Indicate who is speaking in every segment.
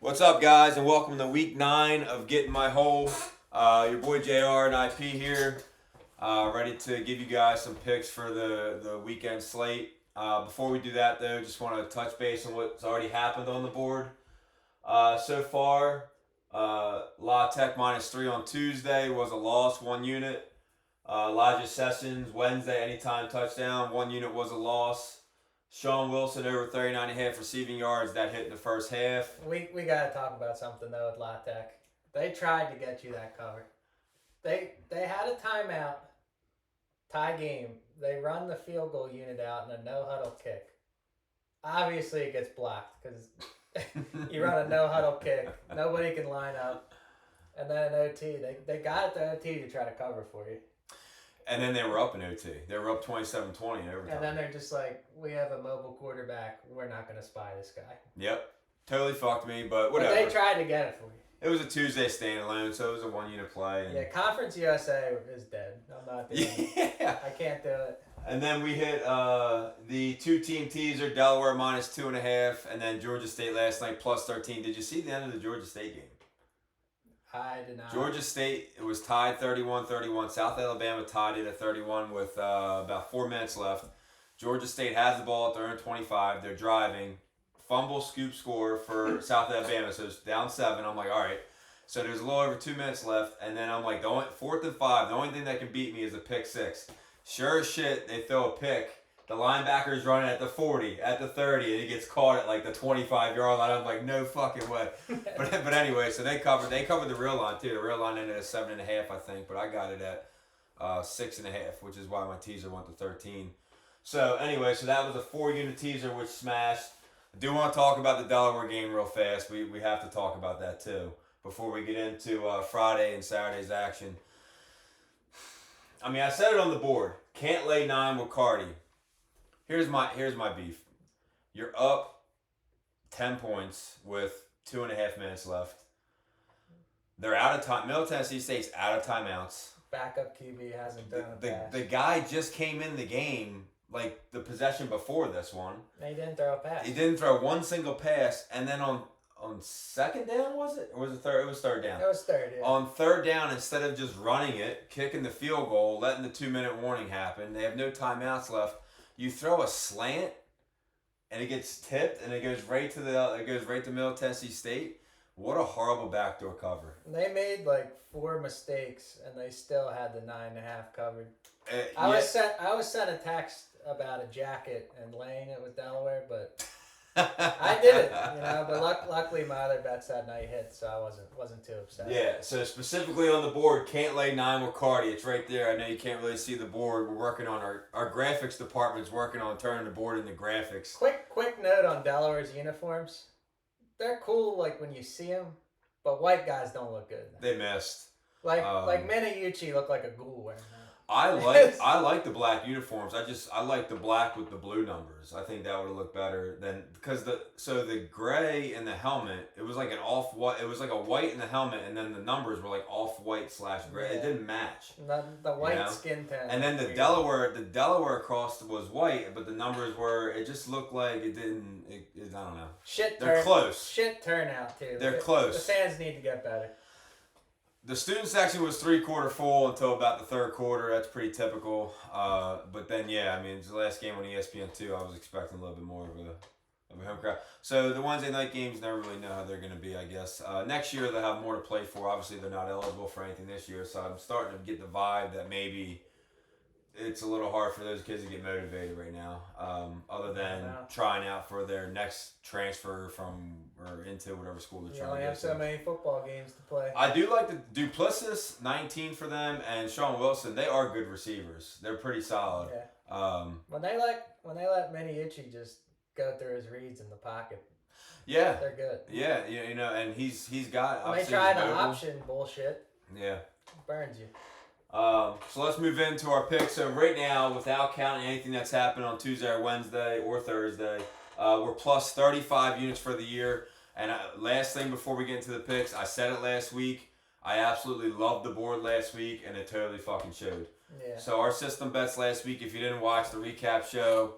Speaker 1: What's up, guys, and welcome to week 9 of Getting My Hole. Your boy JR and IP here, ready to give you guys some picks for the weekend slate. Before we do that, though, just want to touch base on what's already happened on the board. So far, La Tech -3 on Tuesday was a loss, 1 unit. Elijah Sessions, Wednesday, anytime touchdown, 1 unit was a loss. Sean Wilson over 39.5 receiving yards. That hit in the first half.
Speaker 2: We got to talk about something, though, with La Tech. They tried to get you that cover. They had a timeout, tie game. They run the field goal unit out in a no-huddle kick. Obviously, it gets blocked because you run a no-huddle kick. Nobody can line up. And then an OT. They got it to OT to try to cover for you.
Speaker 1: And then they were up in OT. They were up 27-20 in overtime.
Speaker 2: And then they're just like, we have a mobile quarterback. We're not going to spy this guy.
Speaker 1: Yep. Totally fucked me, but whatever.
Speaker 2: But they tried to get it for you.
Speaker 1: It was a Tuesday standalone, so it was a 1 unit play.
Speaker 2: Yeah, Conference USA is dead. I'm not doing it. I can't do it.
Speaker 1: And then we hit the two-team teaser, Delaware -2.5, and then Georgia State last night +13. Did you see the end of the Georgia State game?
Speaker 2: I did not.
Speaker 1: Georgia State, it was tied 31-31. South Alabama tied it at 31 with about 4 minutes left. Georgia State has the ball at their own 25. They're driving. Fumble, scoop, score for South Alabama. So it's down 7. I'm like, all right. So there's a little over 2 minutes left. And then I'm like, 4th and 5. The only thing that can beat me is a pick 6. Sure as shit, they throw a pick. The linebacker's running at the 40, at the 30, and he gets caught at like the 25-yard line. I'm like, no fucking way. But anyway, so they covered the real line too. The real line ended at 7.5, I think, but I got it at 6.5, which is why my teaser went to 13. So anyway, so that was a 4-unit teaser which smashed. I do want to talk about the Delaware game real fast. We have to talk about that too before we get into Friday and Saturday's action. I mean, I said it on the board. Can't lay 9 with Cardi. Here's my beef. You're up 10 points with 2.5 minutes left. They're out of time. Middle Tennessee State's out of timeouts.
Speaker 2: Backup QB hasn't done a pass.
Speaker 1: The guy just came in the game like the possession before this one.
Speaker 2: He didn't throw a pass.
Speaker 1: He didn't throw one single pass, and then on second down, was it? Or was it third? It was third down.
Speaker 2: It was third, yeah.
Speaker 1: On third down, instead of just running it, kicking the field goal, letting the 2-minute warning happen, they have no timeouts left. You throw a slant, and it gets tipped, and it goes right to Middle Tennessee State. What a horrible backdoor cover.
Speaker 2: They made like 4 mistakes, and they still had the 9.5 covered. I was sent a text about a jacket and laying it with Delaware, but I did it, But luckily my other bets that night hit, so I wasn't too upset.
Speaker 1: Yeah. So specifically on the board, can't lay 9 with Cardi. It's right there. I know you can't really see the board. We're working on our graphics department's working on turning the board into graphics.
Speaker 2: Quick note on Delaware's uniforms. They're cool like when you see them, but white guys don't look good.
Speaker 1: They missed.
Speaker 2: Like Minayuchi looked like a ghoul wearing that.
Speaker 1: I like the black uniforms. I like the black with the blue numbers. I think that would look better than because the gray in the helmet, it was like an off-white. It was like a white in the helmet, and then the numbers were like off-white / gray. Yeah. It didn't match.
Speaker 2: The white skin tone.
Speaker 1: And then the Delaware cross was white, but the numbers were. It just looked like it didn't. I don't know. They're close.
Speaker 2: Shit turnout too.
Speaker 1: They're close.
Speaker 2: The fans need to get better.
Speaker 1: The student section was 3/4 full until about the third quarter. That's pretty typical. But then, yeah, I mean, it's the last game on ESPN2. I was expecting a little bit more of a home crowd. So the Wednesday night games never really know how they're going to be, I guess. Next year, they'll have more to play for. Obviously, they're not eligible for anything this year. So I'm starting to get the vibe that maybe it's a little hard for those kids to get motivated right now, other than trying out for their next transfer from or into whatever school they're trying to
Speaker 2: only
Speaker 1: get
Speaker 2: have so many football games to play.
Speaker 1: I do like the Duplessis, 19 for them, and Sean Wilson. They are good receivers. They're pretty solid.
Speaker 2: Yeah. When they let Minayuchi just go through his reads in the pocket.
Speaker 1: Yeah.
Speaker 2: They're good.
Speaker 1: Yeah, and he's got.
Speaker 2: When they try the option bullshit.
Speaker 1: Yeah.
Speaker 2: It burns you.
Speaker 1: So let's move into our picks. So right now, without counting anything that's happened on Tuesday or Wednesday or Thursday, we're plus 35 units for the year. And last thing before we get into the picks, I said it last week. I absolutely loved the board last week, and it totally fucking showed.
Speaker 2: Yeah.
Speaker 1: So our system bets last week, if you didn't watch the recap show,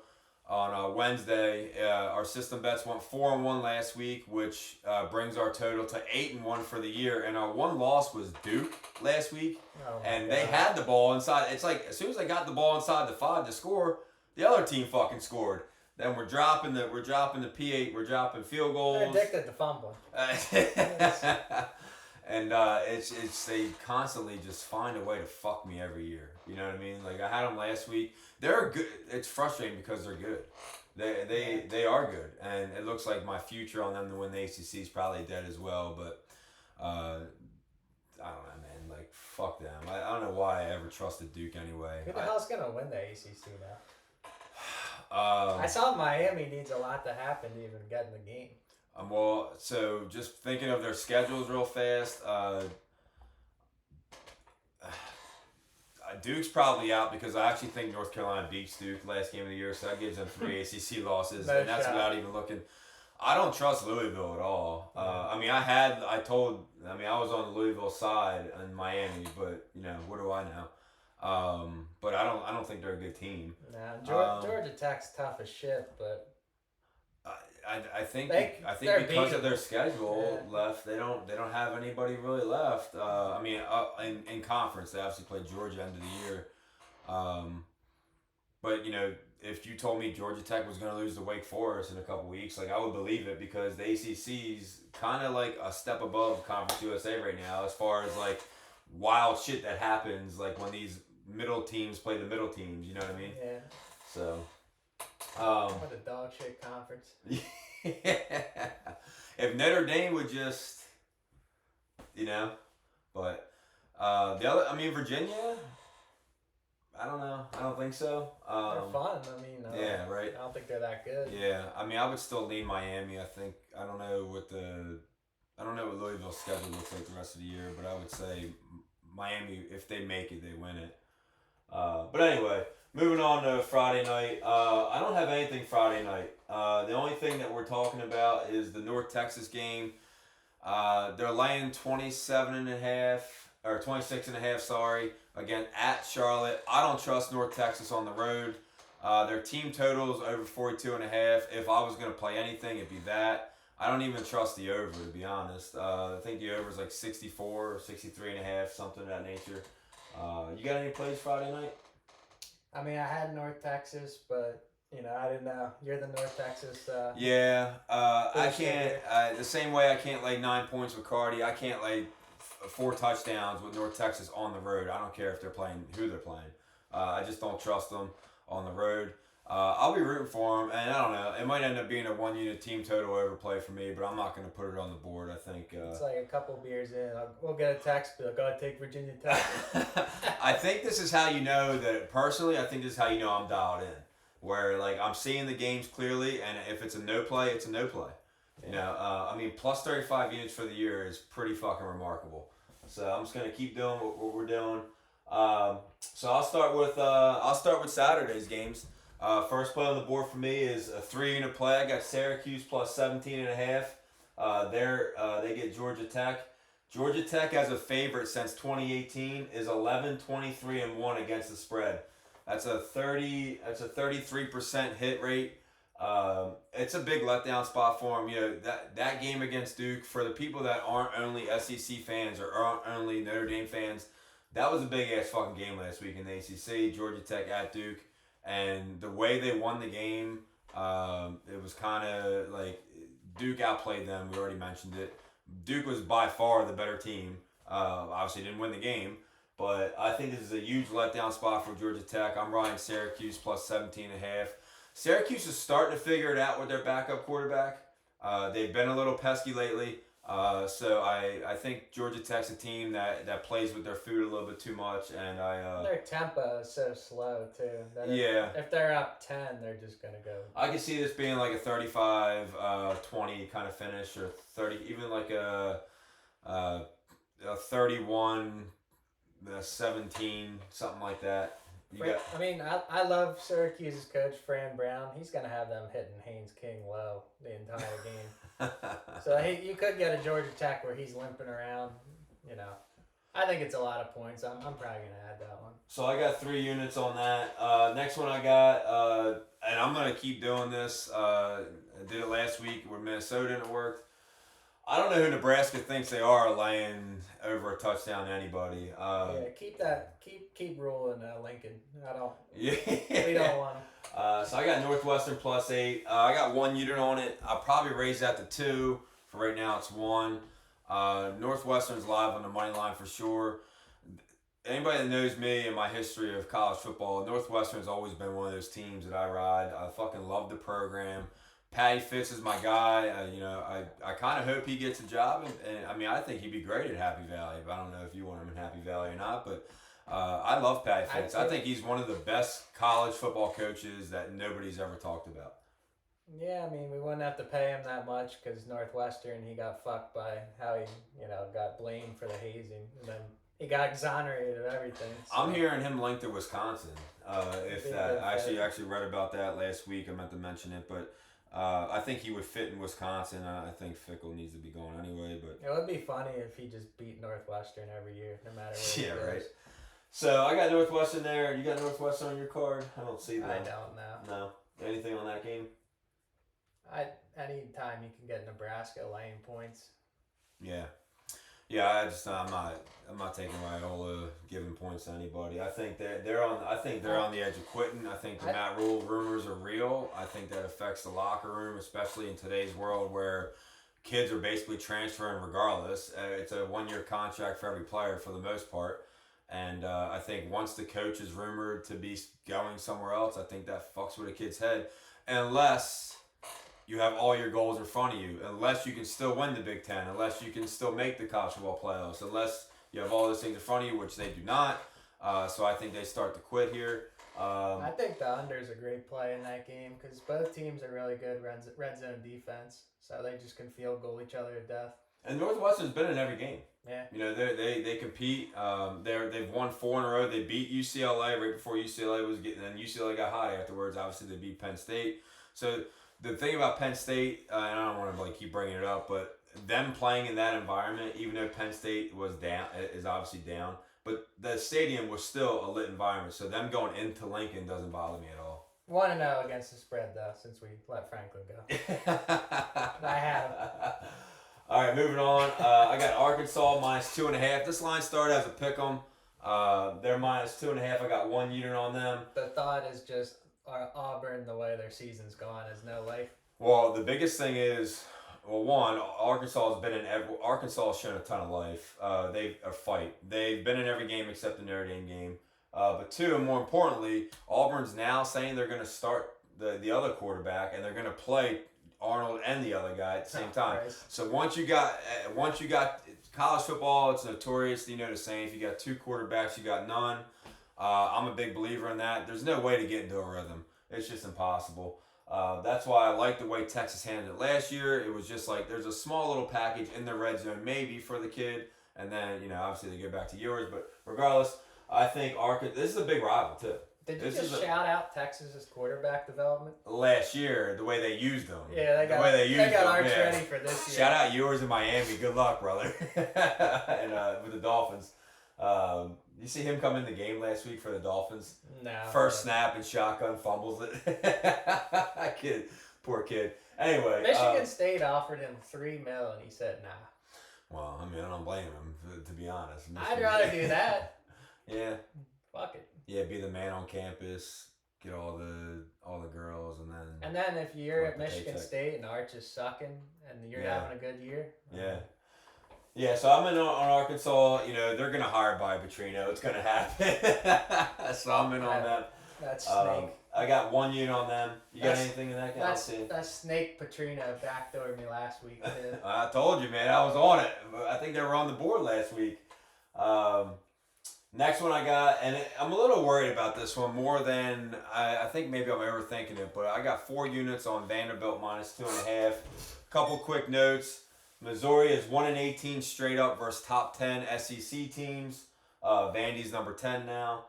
Speaker 1: on Wednesday. Our system bets went 4-1 last week, which brings our total to 8-1 for the year. And our one loss was Duke last week, and they had the ball inside. It's like as soon as they got the ball inside the 5 to score, the other team fucking scored. Then we're dropping the P8, we're dropping field goals.
Speaker 2: They're addicted to fumbling.
Speaker 1: And it's they constantly just find a way to fuck me every year. You know what I mean? Like I had them last week. They're good. It's frustrating because they're good. They are good, and it looks like my future on them to win the ACC is probably dead as well. But I don't know, man. Like fuck them. I don't know why I ever trusted Duke anyway.
Speaker 2: Who the hell's gonna win the ACC now?
Speaker 1: I
Speaker 2: saw Miami needs a lot to happen to even get in the game.
Speaker 1: Well, so just thinking of their schedules real fast. Duke's probably out because I actually think North Carolina beats Duke last game of the year, so that gives them 3 ACC losses,
Speaker 2: No
Speaker 1: and that's
Speaker 2: shot.
Speaker 1: without even looking. I don't trust Louisville at all. I mean, I was on the Louisville side in Miami, but what do I know? But I don't think they're a good team.
Speaker 2: Nah, Georgia Tech's tough as shit, but
Speaker 1: I think
Speaker 2: they're
Speaker 1: because of
Speaker 2: beatable.
Speaker 1: their schedule left, they don't have anybody really left. I mean, in conference, they obviously played Georgia end of the year. But if you told me Georgia Tech was going to lose to Wake Forest in a couple weeks, like I would believe it because the ACC's kind of like a step above Conference USA right now as far as like wild shit that happens, like when these middle teams play the middle teams. You know what I mean?
Speaker 2: Yeah.
Speaker 1: So.
Speaker 2: What a dog shit conference.
Speaker 1: If Notre Dame would just, but Virginia, I don't know. I don't think so.
Speaker 2: They're fun. I mean,
Speaker 1: yeah, right.
Speaker 2: I don't think they're that good.
Speaker 1: Yeah, I mean, I would still lean Miami. I don't know what Louisville's schedule looks like the rest of the year, but I would say Miami, if they make it, they win it. But anyway. Moving on to Friday night. I don't have anything Friday night. The only thing that we're talking about is the North Texas game. They're laying 26.5, sorry, again at Charlotte. I don't trust North Texas on the road. Their team total is over 42.5. If I was going to play anything, it'd be that. I don't even trust the over, to be honest. I think the over is like 64 or 63.5, something of that nature. You got any plays Friday night?
Speaker 2: I mean, I had North Texas, but I didn't know. You're the North Texas.
Speaker 1: Yeah, I can't. The same way I can't lay 9 points with Cardi. I can't lay 4 touchdowns with North Texas on the road. I don't care if they're playing who they're playing. I just don't trust them on the road. I'll be rooting for them, and I don't know. It might end up being a 1-unit team total overplay for me, but I'm not going to put it on the board. I think
Speaker 2: it's like a couple beers in. We'll get a text. Be like, "Gotta take Virginia Tech."
Speaker 1: I think this is how you know that. Personally, I think this is how you know I'm dialed in. Where like I'm seeing the games clearly, and if it's a no play, it's a no play. I mean, plus 35 units for the year is pretty fucking remarkable. So I'm just gonna keep doing what we're doing. So I'll start with Saturday's games. First play on the board for me is a 3-unit play. I got Syracuse plus 17.5. They get Georgia Tech. Georgia Tech as a favorite since 2018 is 11-23-1 against the spread. That's a 33% hit rate. It's a big letdown spot for them. That game against Duke, for the people that aren't only SEC fans or aren't only Notre Dame fans, that was a big ass fucking game last week in the ACC. Georgia Tech at Duke. And the way they won the game, it was kind of like Duke outplayed them. We already mentioned it. Duke was by far the better team. Obviously didn't win the game, but I think this is a huge letdown spot for Georgia Tech. I'm riding Syracuse plus 17.5. Syracuse is starting to figure it out with their backup quarterback. They've been a little pesky lately. So I think Georgia Tech's a team that plays with their food a little bit too much, and
Speaker 2: their tempo is so slow too. That if they're up 10, they're just gonna go.
Speaker 1: I can see this being like a 35-20 kind of finish, or 30, even like a 31-17, something like that.
Speaker 2: I love Syracuse's coach, Fran Brown. He's gonna have them hitting Haynes King low the entire game. So you could get a Georgia Tech where he's limping around. I think it's a lot of points. I'm probably gonna add that one.
Speaker 1: So I got 3 units on that. Next one I got, and I'm gonna keep doing this. I did it last week where Minnesota and it worked. I don't know who Nebraska thinks they are laying over a touchdown to anybody.
Speaker 2: Keep rolling, Lincoln. I don't.
Speaker 1: Yeah.
Speaker 2: We don't want.
Speaker 1: So I got Northwestern +8. I got 1 unit on it. I'll probably raise that to 2. For right now, it's 1. Northwestern's live on the money line for sure. Anybody that knows me and my history of college football, Northwestern's always been one of those teams that I ride. I fucking love the program. Patty Fitz is my guy. I kind of hope he gets a job. And I mean, I think he'd be great at Happy Valley. But I don't know if you want him in Happy Valley or not. But I love Patty Fitz. I think he's one of the best college football coaches that nobody's ever talked about.
Speaker 2: Yeah, I mean, we wouldn't have to pay him that much because Northwestern, he got fucked by how he, got blamed for the hazing. And then he got exonerated of everything. So.
Speaker 1: I'm hearing him linked to Wisconsin. I actually read about that last week. I meant to mention it, but I think he would fit in Wisconsin. I think Fickle needs to be going anyway. But
Speaker 2: it would be funny if he just beat Northwestern every year, no matter where he goes.
Speaker 1: Right. So I got Northwestern there. You got Northwestern on your card? I don't see that.
Speaker 2: I don't know.
Speaker 1: No. Anything on that game?
Speaker 2: Anytime you can get Nebraska laying points.
Speaker 1: Yeah. I'm not taking Loyola giving points to anybody. I think they're on the edge of quitting. I think the Matt Rule rumors are real. I think that affects the locker room, especially in today's world where kids are basically transferring regardless. It's a 1-year contract for every player for the most part. And I think once the coach is rumored to be going somewhere else, I think that fucks with a kid's head. Unless you have all your goals in front of you, unless you can still win the Big Ten, unless you can still make the college football playoffs, unless you have all those things in front of you, which they do not. So I think they start to quit here.
Speaker 2: I think the under is a great play in that game because both teams are really good red zone defense, so they just can field goal each other to death.
Speaker 1: And Northwestern's been in every game.
Speaker 2: Yeah.
Speaker 1: They compete. They've won 4 in a row. They beat UCLA right before UCLA was getting, and UCLA got hot afterwards. Obviously, they beat Penn State. So the thing about Penn State, and I don't want to keep bringing it up, but them playing in that environment, even though Penn State was down, is obviously down, but the stadium was still a lit environment. So them going into Lincoln doesn't bother me at all.
Speaker 2: 1-0 against the spread though, since we let Franklin go. I have.
Speaker 1: All right, moving on. I got Arkansas -2.5. This line started as a pick'em. They're -2.5. I got 1 unit on them.
Speaker 2: The thought is just Auburn, the way their season's gone, is no life.
Speaker 1: Well, the biggest thing is, one, Arkansas has shown a ton of life. They've been in every game except the Notre Dame game. But 2, and more importantly, Auburn's now saying they're going to start the other quarterback and they're going to play Arnold and the other guy at the same time.
Speaker 2: Christ.
Speaker 1: So once you got college football, it's notorious. The saying, if you got 2 quarterbacks, you got none. I'm a big believer in that. There's no way to get into a rhythm. It's just impossible. That's why I like the way Texas handled it last year. It was just like there's a small little package in the red zone maybe for the kid, and then obviously they get back to yours. But regardless, I think this is a big rival too.
Speaker 2: Did you just shout out Texas's quarterback development?
Speaker 1: Last year, the way they used them.
Speaker 2: Yeah, they got Arch ready for this year.
Speaker 1: Shout out yours in Miami. Good luck, brother. And with the Dolphins. You see him come in the game last week for the Dolphins?
Speaker 2: No.
Speaker 1: First snap and shotgun fumbles it. Poor kid. Anyway.
Speaker 2: Michigan State offered him $3 million and he said nah.
Speaker 1: Well, I mean, I don't blame him, to be honest.
Speaker 2: I'd rather do that.
Speaker 1: Yeah.
Speaker 2: Fuck it.
Speaker 1: Yeah, be the man on campus, get all the girls, and
Speaker 2: then if you're at Michigan State and Arch is sucking and you're having a good year.
Speaker 1: Yeah. Yeah, so I'm in on Arkansas. They're going to hire Bobby Petrino. It's going to happen. So I'm in on that.
Speaker 2: That's Snake.
Speaker 1: I got 1 unit on them. You got anything in that game?
Speaker 2: That's Snake Petrino backdoored me last week, too.
Speaker 1: I told you, man. I was on it. I think they were on the board last week. Next one I got, and I'm a little worried about this one more than I think maybe I'm overthinking it, but I got 4 units on Vanderbilt -2.5. Couple quick notes. Missouri is 1-18 straight up versus top 10 SEC teams. Vandy's number 10 now.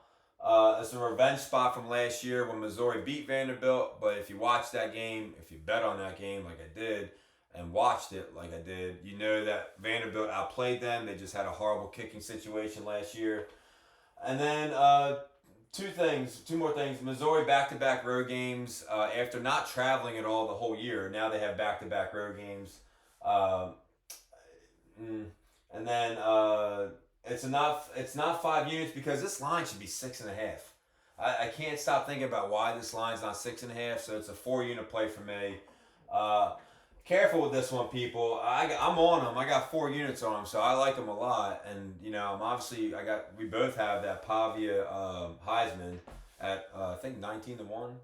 Speaker 1: It's a revenge spot from last year when Missouri beat Vanderbilt, but if you watch that game, if you bet on that game like I did, and watched it like I did, you know that Vanderbilt outplayed them. They just had a horrible kicking situation last year. And then two more things. Missouri back-to-back road games after not traveling at all the whole year. Now they have back-to-back road games. Um, and then it's enough. It's not 5 units because this line should be 6.5. I can't stop thinking about why this line's not 6.5. So it's a 4-unit play for me. Careful with this one, people. I'm on them. I got 4 units on them, so I like them a lot. And I'm obviously we both have that Pavia Heisman at I think 19-1.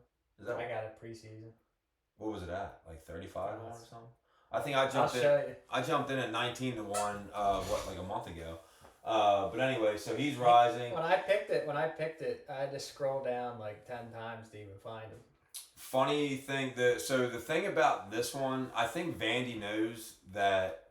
Speaker 1: Is that?
Speaker 2: I got it preseason.
Speaker 1: What was it at? Like 35 or something? I think
Speaker 2: I'll show you.
Speaker 1: I jumped in at 19-1. Like a month ago. But anyway, so he's rising.
Speaker 2: When I picked it, I had to scroll down like 10 times to even find him.
Speaker 1: Funny thing, the thing about this one, I think Vandy knows that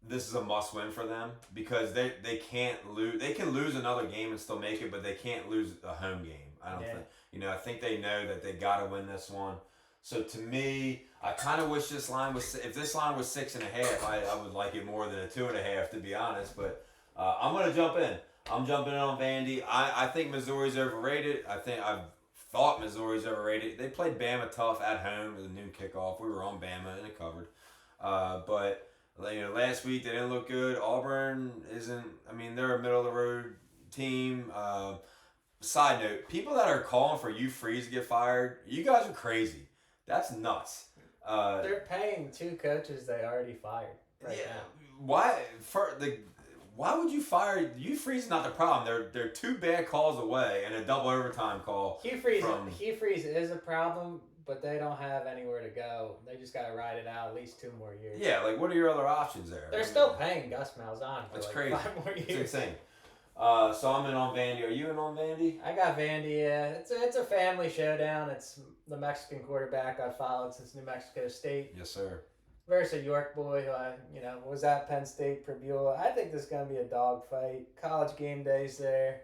Speaker 1: this is a must-win for them because they can't lose. They can lose another game and still make it, but they can't lose a home game. I don't think. I think they know that they got to win this one. So to me, I kind of wish this line was. If this line was 6.5, I would like it more than a 2.5, to be honest. But I'm gonna jump in. I'm jumping in on Vandy. I think Missouri's overrated. I've thought Missouri's overrated. They played Bama tough at home with a noon kickoff. We were on Bama and it covered. But last week they didn't look good. Auburn isn't. I mean, they're a middle of the road team. Side note: people that are calling for Hugh Freeze to get fired, you guys are crazy. That's nuts.
Speaker 2: They're paying 2 coaches they already fired right now.
Speaker 1: Why would you fire Hugh Freeze? Is not the problem. They're 2 bad calls away and a double overtime call.
Speaker 2: Hugh Freeze is a problem, but they don't have anywhere to go. They just got to ride it out at least 2 more years.
Speaker 1: Yeah, like what are your other options there?
Speaker 2: They're still paying Gus Malzahn for
Speaker 1: That's
Speaker 2: like
Speaker 1: crazy.
Speaker 2: 5 more years.
Speaker 1: It's insane. So I'm in on Vandy. Are you in on Vandy?
Speaker 2: I got Vandy. Yeah, it's a family showdown. It's the Mexican quarterback I followed since New Mexico State.
Speaker 1: Yes, sir.
Speaker 2: Versus a York boy who was at Penn State for Beulah. I think this is gonna be a dogfight. College game days there.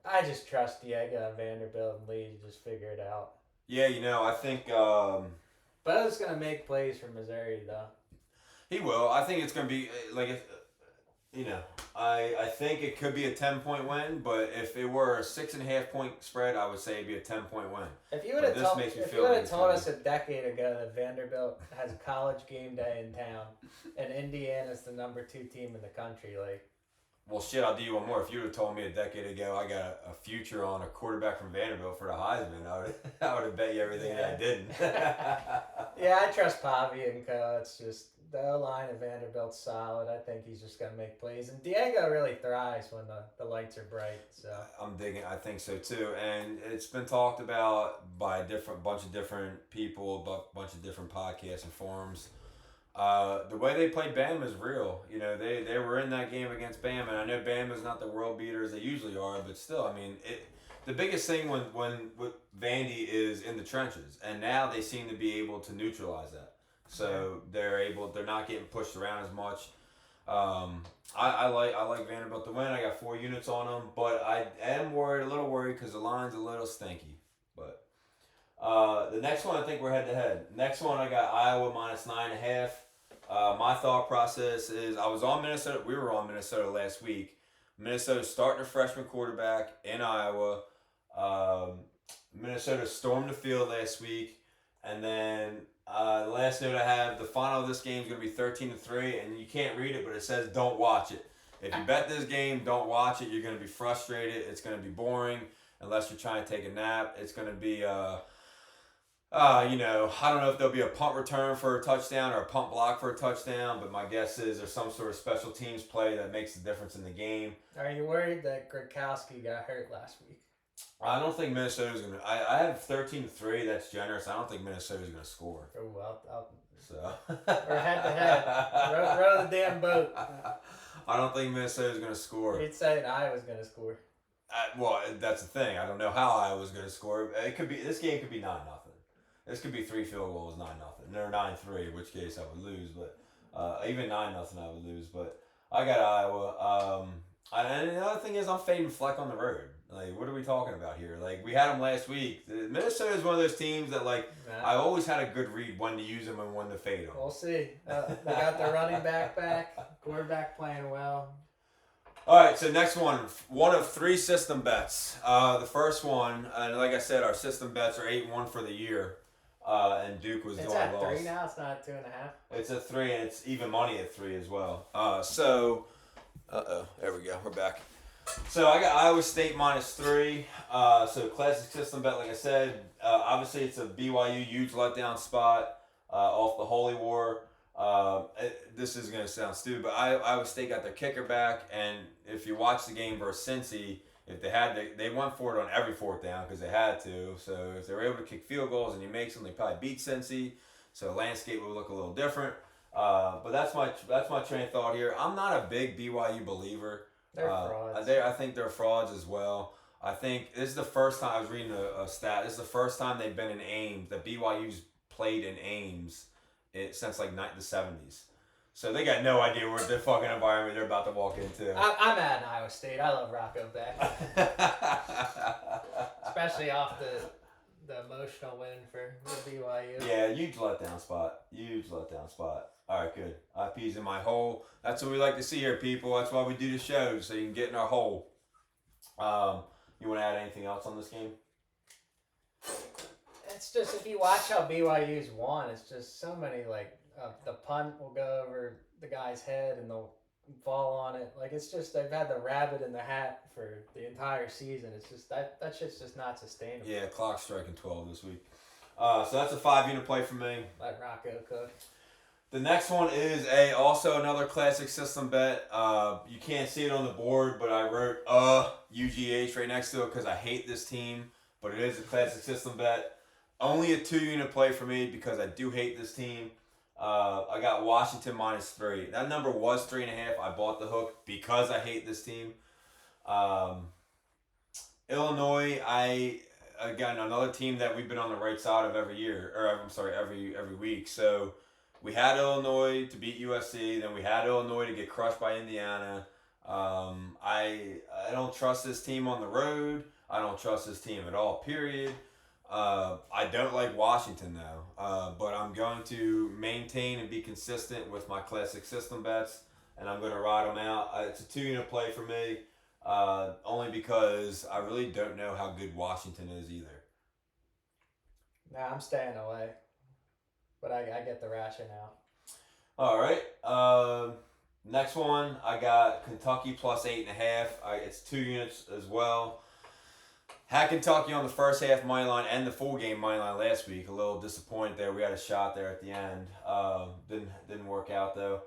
Speaker 2: I just trust Diego and Vanderbilt and Lee to just figure it out.
Speaker 1: Yeah, I think
Speaker 2: Bo's gonna make plays for Missouri though.
Speaker 1: he will. I think it's gonna be I think it could be a 10-point win, but if it were a 6.5-point spread, I would say it'd be a 10-point win.
Speaker 2: If you would have told us a decade ago that Vanderbilt has college game day in town, and Indiana's the number 2 team in the country,
Speaker 1: well, shit, I'll do you one more. If you would have told me a decade ago I got a future on a quarterback from Vanderbilt for the Heisman, I would have bet you everything that I didn't.
Speaker 2: Yeah, I trust Pavi and co. It's just the O-line of Vanderbilt's solid. I think he's just going to make plays. And Diego really thrives when the lights are bright. So
Speaker 1: I'm digging. I think so too. And it's been talked about by a bunch of different people, a bunch of different podcasts and forums. The way they played Bama is real. They were in that game against Bama, and I know Bama's not the world beaters they usually are, but still, I mean, the biggest thing when with Vandy is in the trenches, and now they seem to be able to neutralize that. So they're not getting pushed around as much. I like Vanderbilt to win. I got 4 units on them, but I am a little worried because the line's a little stinky. But the next one, I think we're head to head. Next one, I got Iowa minus 9.5. My thought process is I was on Minnesota. We were on Minnesota last week. Minnesota starting a freshman quarterback in Iowa. Minnesota stormed the field last week, and then the last note I have: the final of this game is going to be 13-3, and you can't read it, but it says don't watch it. If you bet this game, don't watch it. You're going to be frustrated. It's going to be boring unless you're trying to take a nap. It's going to be I don't know if there'll be a punt return for a touchdown or a punt block for a touchdown, but my guess is there's some sort of special teams play that makes the difference in the game.
Speaker 2: Are you worried that Gronkowski got hurt last week?
Speaker 1: I don't think Minnesota's going to... I have 13-3. That's generous. I don't think Minnesota's going to score.
Speaker 2: Oh,
Speaker 1: So...
Speaker 2: We're head to head. Row the damn boat.
Speaker 1: I don't think Minnesota's going to score.
Speaker 2: You'd say Iowa's going to score.
Speaker 1: Well, that's the thing. I don't know how Iowa's going to score. This game could be 9-0. This could be 3 field goals, 9-0. Or 9-3, in which case I would lose. But even 9-0 I would lose. But I got Iowa. And the other thing is I'm fading Fleck on the road. Like, what are we talking about here? Like, we had them last week. Minnesota is one of those teams that, like,
Speaker 2: Nah.
Speaker 1: I always had a good read when to use them and when to fade them.
Speaker 2: We'll see. They got their running back, quarterback playing well.
Speaker 1: All right, so next one of 3 system bets. The first one, and like I said, our system bets are 8-1 for the year, and Duke was the
Speaker 2: It's
Speaker 1: only
Speaker 2: at
Speaker 1: loss.
Speaker 2: 3 now. It's not 2.5.
Speaker 1: It's at 3, and it's even money at 3 as well. There we go. We're back. So I got Iowa State -3. So classic system bet, like I said. Obviously, it's a BYU huge letdown spot off the Holy War. This is going to sound stupid, but Iowa State got their kicker back, and if you watch the game versus Cincy, if they went for it on every 4th down because they had to. So if they were able to kick field goals and he makes them, they probably beat Cincy. So the landscape would look a little different. But that's my train of thought here. I'm not a big BYU believer.
Speaker 2: They're frauds.
Speaker 1: I think they're frauds as well. I think this is the first time I was reading a stat. This is the first time they've been in Ames. That BYU's played in Ames since like the 70s. So they got no idea what the fucking environment they're about to walk into.
Speaker 2: I'm at Iowa State. I love Rocco back, especially off the emotional win for BYU.
Speaker 1: Yeah, huge letdown spot. All right, good. IP's in my hole. That's what we like to see here, people. That's why we do the shows, so you can get in our hole. You want to add anything else on this game?
Speaker 2: It's just, if you watch how BYU's won, it's just so many, like, the punt will go over the guy's head and they'll fall on it. Like, it's just, they've had the rabbit in the hat for the entire season. It's just, that shit's just not sustainable.
Speaker 1: Yeah, clock's striking 12 this week. So that's a 5-unit play for me.
Speaker 2: Let Rocco cook.
Speaker 1: The next one is also another classic system bet. You can't see it on the board, but I wrote UGH right next to it because I hate this team, but it is a classic system bet. Only a 2-unit play for me because I do hate this team. I got Washington -3. That number was 3.5. I bought the hook because I hate this team. Illinois, again, another team that we've been on the right side of every year, or I'm sorry, every week. So we had Illinois to beat USC, then we had Illinois to get crushed by Indiana. I don't trust this team on the road. I don't trust this team at all, period. I don't like Washington though, but I'm going to maintain and be consistent with my classic system bets, and I'm going to ride them out. It's a 2-unit play for me, only because I really don't know how good Washington is either.
Speaker 2: Nah, I'm staying away. But I get the rationale.
Speaker 1: All right. Next one, I got Kentucky +8.5. It's 2 units as well. Had Kentucky on the first half money line and the full game money line last week. A little disappointed there. We had a shot there at the end. Didn't work out though.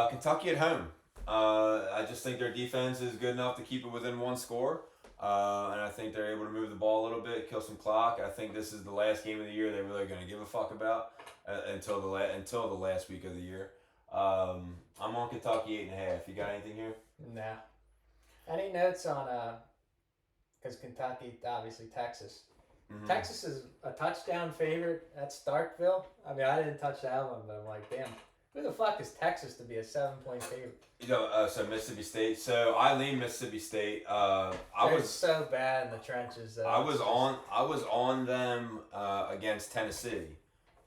Speaker 1: Kentucky at home. I just think their defense is good enough to keep it within 1 score. And I think they're able to move the ball a little bit, kill some clock. I think this is the last game of the year they're really going to give a fuck about until the last week of the year. I'm on Kentucky 8.5. You got anything here?
Speaker 2: Nah. Any notes on because Kentucky, obviously Texas.
Speaker 1: Mm-hmm.
Speaker 2: Texas is a touchdown favorite at Starkville. I mean, I didn't touch that one, but I'm like, damn, who the fuck is Texas to be a 7-point favorite?
Speaker 1: So Mississippi State. So I lean Mississippi State. I was
Speaker 2: so bad in the trenches. Though.
Speaker 1: I was on them against Tennessee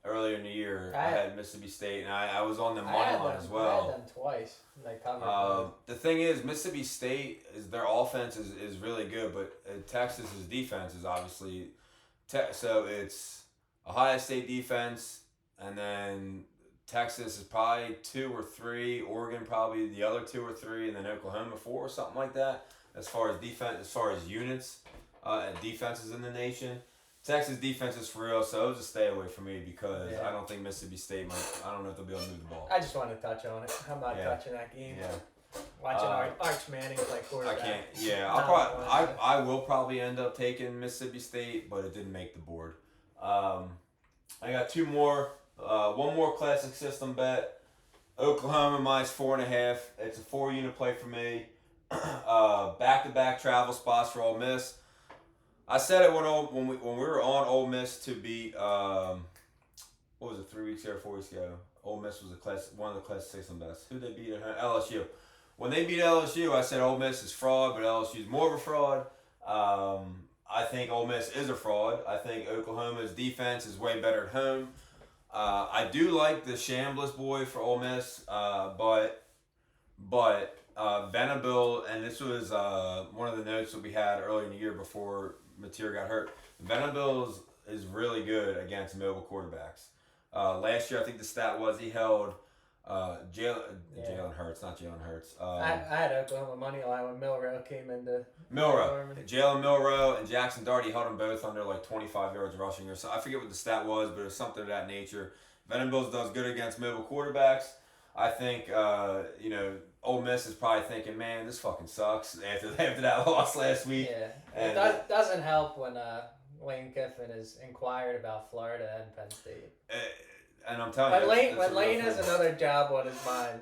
Speaker 1: earlier in the year. I had Mississippi State, and I was on them money line as well.
Speaker 2: I had them twice. They covered.
Speaker 1: The thing is, Mississippi State their offense is really good, but Texas's defense is obviously so it's Ohio State defense, and then Texas is probably 2 or 3. Oregon probably the other 2 or 3, and then Oklahoma 4 or something like that. As far as defense, as far as units and defenses in the nation, Texas defense is for real. So it was a stay away for me because I don't think Mississippi State might. I don't know if they'll be able to move the ball.
Speaker 2: I just wanted to touch on it. I'm not touching that game.
Speaker 1: Yeah.
Speaker 2: Watching Arch Manning play quarterback.
Speaker 1: I can't. Yeah, I will probably end up taking Mississippi State, but it didn't make the board. I got 2 more. One more classic system bet. Oklahoma -4.5. It's a 4-unit play for me. Back-to-back travel spots for Ole Miss. I said it when we were on Ole Miss to beat. What was it? 3 weeks ago, 4 weeks ago. Ole Miss was one of the classic system bets. Who they beat at home? LSU. When they beat LSU, I said Ole Miss is fraud, but LSU is more of a fraud. I think Ole Miss is a fraud. I think Oklahoma's defense is way better at home. I do like the Chambliss boy for Ole Miss, but Vanderbilt, and this was one of the notes that we had earlier in the year before Mateer got hurt. Vanderbilt is really good against mobile quarterbacks. Last year, I think the stat was he held Jalen Hurts, not Jalen Hurts.
Speaker 2: I had Oklahoma money line when Milrow came into
Speaker 1: Milrow, Jalen Milrow, and Jackson Dart. He held them both under like 25 yards rushing or so. I forget what the stat was, but it was something of that nature. Vanderbilt does good against mobile quarterbacks. I think Ole Miss is probably thinking, man, this fucking sucks after that loss last week.
Speaker 2: Yeah,
Speaker 1: And
Speaker 2: it doesn't help when Lane Kiffin is inquired about Florida and Penn State.
Speaker 1: And I'm telling you,
Speaker 2: when Lane has another job on his mind,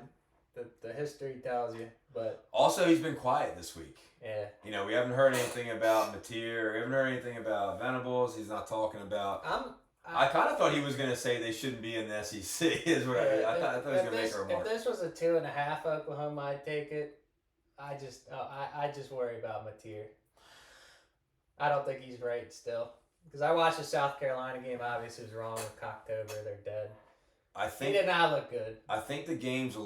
Speaker 2: the history tells you. But
Speaker 1: also, he's been quiet this week.
Speaker 2: Yeah.
Speaker 1: We haven't heard anything about Mateer. We haven't heard anything about Venables. He's not talking about. I kind of thought he was going to say they shouldn't be in the SEC. Is what I thought he was going to make a remark.
Speaker 2: If this was a 2.5 Oklahoma, I'd take it. I just worry about Mateer. I don't think he's right still. Because I watched the South Carolina game. Obviously, it was wrong with Cocktober. They're dead. He did not look good.
Speaker 1: I think the game's a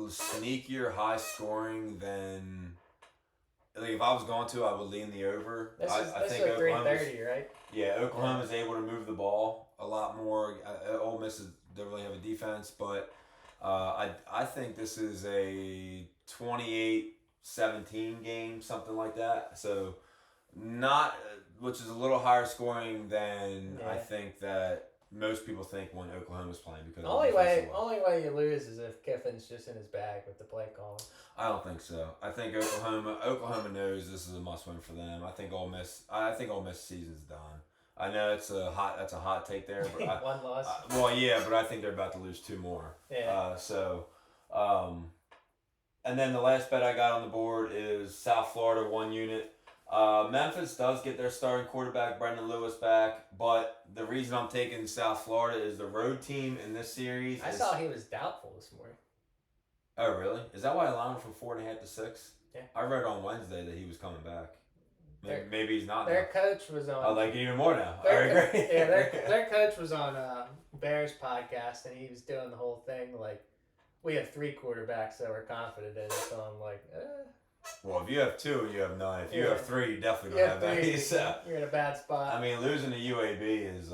Speaker 1: sneakier, high scoring than. Like if I was going to, I would lean the over.
Speaker 2: This
Speaker 1: I think
Speaker 2: is a 330, right?
Speaker 1: Yeah, Oklahoma's able to move the ball a lot more. Ole Miss don't really have a defense, but I think this is a 28-17 game, something like that. So which is a little higher scoring than I think that most people think when Oklahoma's playing because
Speaker 2: only way you lose is if Kiffin's just in his bag with the play calling.
Speaker 1: I don't think so. I think Oklahoma knows this is a must win for them. I think Ole Miss season's done. I know that's a hot take there, but
Speaker 2: one loss.
Speaker 1: But I think they're about to lose 2 more.
Speaker 2: Yeah.
Speaker 1: And then the last bet I got on the board is South Florida 1 unit. Memphis does get their starting quarterback Brendan Lewis back, but the reason I'm taking South Florida is the road team in this series.
Speaker 2: I saw he was doubtful this morning.
Speaker 1: Oh really? Is that why I allowed him from 4.5 to 6?
Speaker 2: Yeah.
Speaker 1: I read on Wednesday that he was coming back. Maybe he's not.
Speaker 2: Their coach was on.
Speaker 1: I like it even more now.
Speaker 2: Their coach was on Bears podcast, and he was doing the whole thing like, we have 3 quarterbacks that we're confident in. So I'm like,
Speaker 1: Well, if you have 2 and you have 9, if you have 3, you definitely don't have that.
Speaker 2: So, you're in a bad spot.
Speaker 1: I mean, losing to UAB is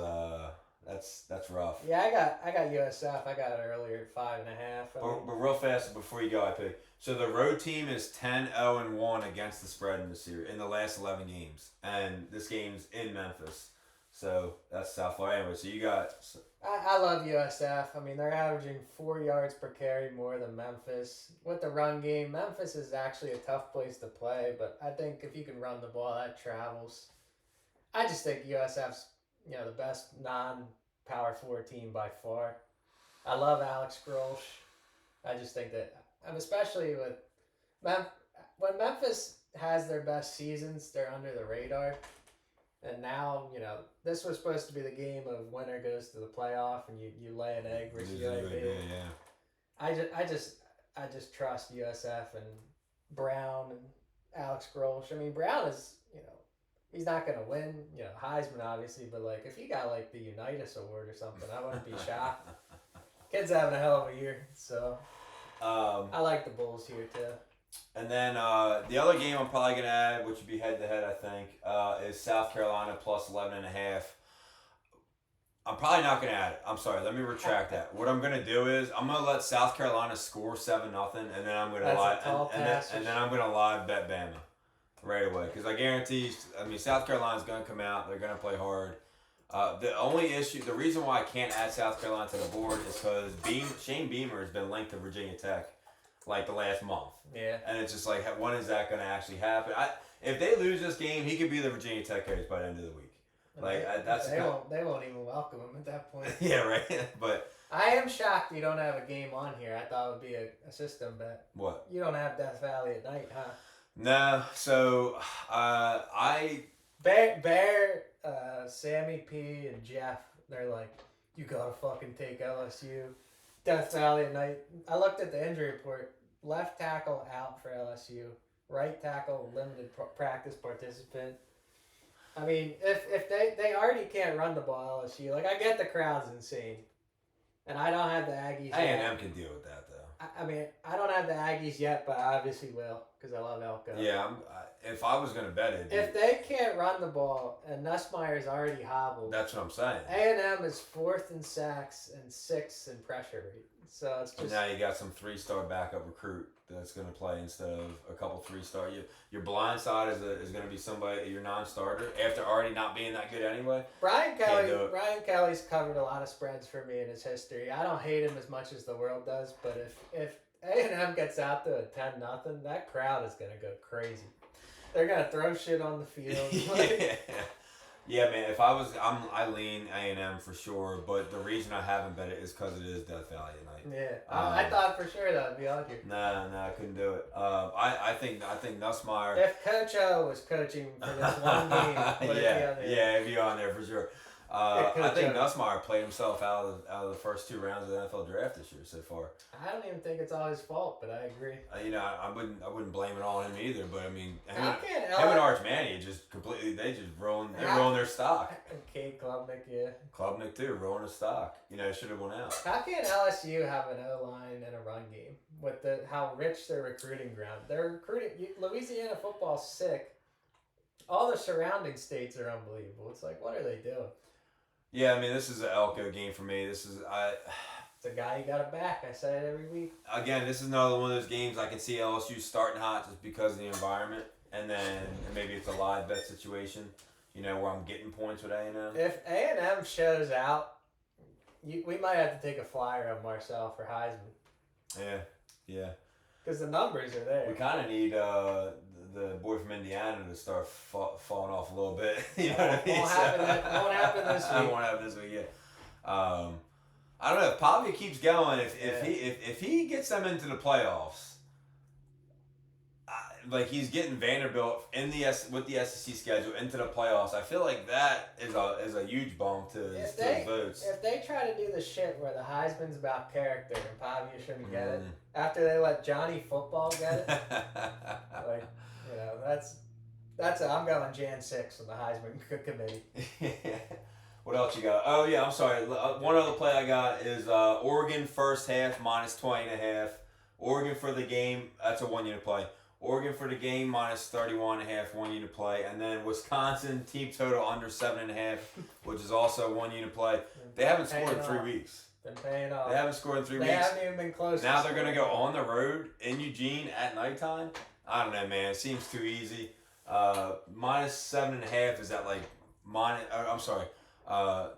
Speaker 1: that's rough.
Speaker 2: Yeah, I got USF. I got it earlier at 5.5.
Speaker 1: But real fast before you go, I pick. So the road team is 10-0-1 against the spread in the series in the last 11 games, and this game's in Memphis. So that's South Florida. Anyway, so you got.
Speaker 2: I love USF. I mean, they're averaging 4 yards per carry more than Memphis. With the run game, Memphis is actually a tough place to play, but I think if you can run the ball, that travels. I just think USF's the best non-Power 4 team by far. I love Alex Grilsch. I just think that, especially with when Memphis has their best seasons, they're under the radar. And now, this was supposed to be the game of winner goes to the playoff, and you lay an egg versus UAB.
Speaker 1: Yeah.
Speaker 2: I just trust USF and Brown and Alex Grilsch. I mean, Brown is, he's not going to win, Heisman obviously, but like if he got like the Unitas Award or something, I wouldn't be shocked. Kid's having a hell of a year, so I like the Bulls here too.
Speaker 1: And then the other game I'm probably going to add, which would be head-to-head, I think, is South Carolina plus 11.5. I'm probably not going to add it. I'm sorry. Let me retract that. What I'm going to do is I'm going to let South Carolina score 7-0, and then I'm going to live bet Bama right away. Because I guarantee, South Carolina's going to come out. They're going to play hard. The reason why I can't add South Carolina to the board is because Shane Beamer has been linked to Virginia Tech like the last month.
Speaker 2: Yeah.
Speaker 1: And it's just like, when is that going to actually happen? If they lose this game, he could be the Virginia Tech coach by the end of the week.
Speaker 2: They won't even welcome him at that point.
Speaker 1: Yeah, right. But
Speaker 2: I am shocked you don't have a game on here. I thought it would be a system bet.
Speaker 1: What?
Speaker 2: You don't have Death Valley at night, huh?
Speaker 1: No. So
Speaker 2: Bear, Sammy P, and Jeff, they're like, you gotta fucking take LSU. Death Valley at night. I looked at the injury report. Left tackle out for LSU. right tackle, limited practice participant. I mean, if they already can't run the ball, LSU, like, I get the crowd's insane. And I don't have the Aggies yet.
Speaker 1: A&M can deal with that, though.
Speaker 2: I mean, I don't have the Aggies yet, but I obviously will because I love Elko.
Speaker 1: Yeah, if I was going to bet it.
Speaker 2: If they can't run the ball and Nussmeier's already hobbled,
Speaker 1: that's what I'm saying.
Speaker 2: A&M is 4th in sacks and 6th in pressure rate. So it's just.
Speaker 1: And now you got some 3-star backup recruit that's going to play instead of a couple 3-star. Your blind side is going to be somebody, your non-starter, after already not being that good anyway.
Speaker 2: Brian Kelly's covered a lot of spreads for me in his history. I don't hate him as much as the world does, but if A&M gets out to a 10-0, that crowd is going to go crazy. They're going to throw shit on the field.
Speaker 1: Yeah, man. If I lean A&M for sure. But the reason I haven't bet it is because it is Death Valley at night.
Speaker 2: Yeah, I thought for sure that would be on here.
Speaker 1: Nah, I couldn't do it. I think Nussmeier.
Speaker 2: If Coach O was coaching for this one game, would it be on there?
Speaker 1: Yeah, it'd be on there for sure. I think Nussmeier played himself out of the first 2 rounds of the NFL draft this year so far.
Speaker 2: I don't even think it's all his fault, but I agree.
Speaker 1: I wouldn't blame it on him either. But I mean, him
Speaker 2: and
Speaker 1: Arch Manning just completely they rolling their stock.
Speaker 2: And Cade Klubnik, yeah.
Speaker 1: Klubnik too, rolling his stock. Should have won out.
Speaker 2: How can LSU have an O-line and a run game with how rich their recruiting ground? They're recruiting Louisiana football's sick. All the surrounding states are unbelievable. It's like, what are they doing?
Speaker 1: Yeah, I mean, this is an Elko game for me. It's
Speaker 2: a guy you got to back. I say it every week.
Speaker 1: Again, this is another one of those games I can see LSU starting hot just because of the environment, and then maybe it's a live bet situation, where I'm getting points with A&M.
Speaker 2: If A&M shows out, we might have to take a flyer on Marcel for Heisman.
Speaker 1: Yeah.
Speaker 2: Because the numbers are there.
Speaker 1: We kind of need the boy from Indiana to start falling off a little bit. You know what I mean?
Speaker 2: Won't happen this week.
Speaker 1: Won't happen this week yet. I don't know if Pavia keeps going. If he gets them into the playoffs, like he's getting Vanderbilt with the SEC schedule into the playoffs, I feel like that is a huge bump to his votes.
Speaker 2: If they try to do the shit where the Heisman's about character and Pavia shouldn't get it after they let Johnny Football get it, that's I'm going Jan 6 on the Heisman committee.
Speaker 1: What else you got? Oh yeah, I'm sorry. One other play I got is Oregon first half minus 20.5. Oregon for the game. That's a 1 unit play. Oregon for the game minus 31.5, 1 unit play, and then Wisconsin team total under 7.5, which is also 1 unit play. They haven't scored in 3 weeks.
Speaker 2: Been paying off.
Speaker 1: They haven't scored in 3 weeks.
Speaker 2: They haven't even been close.
Speaker 1: Now they're gonna go on the road in Eugene at nighttime. I don't know, man. It seems too easy. Minus 7.5 is at like I'm sorry.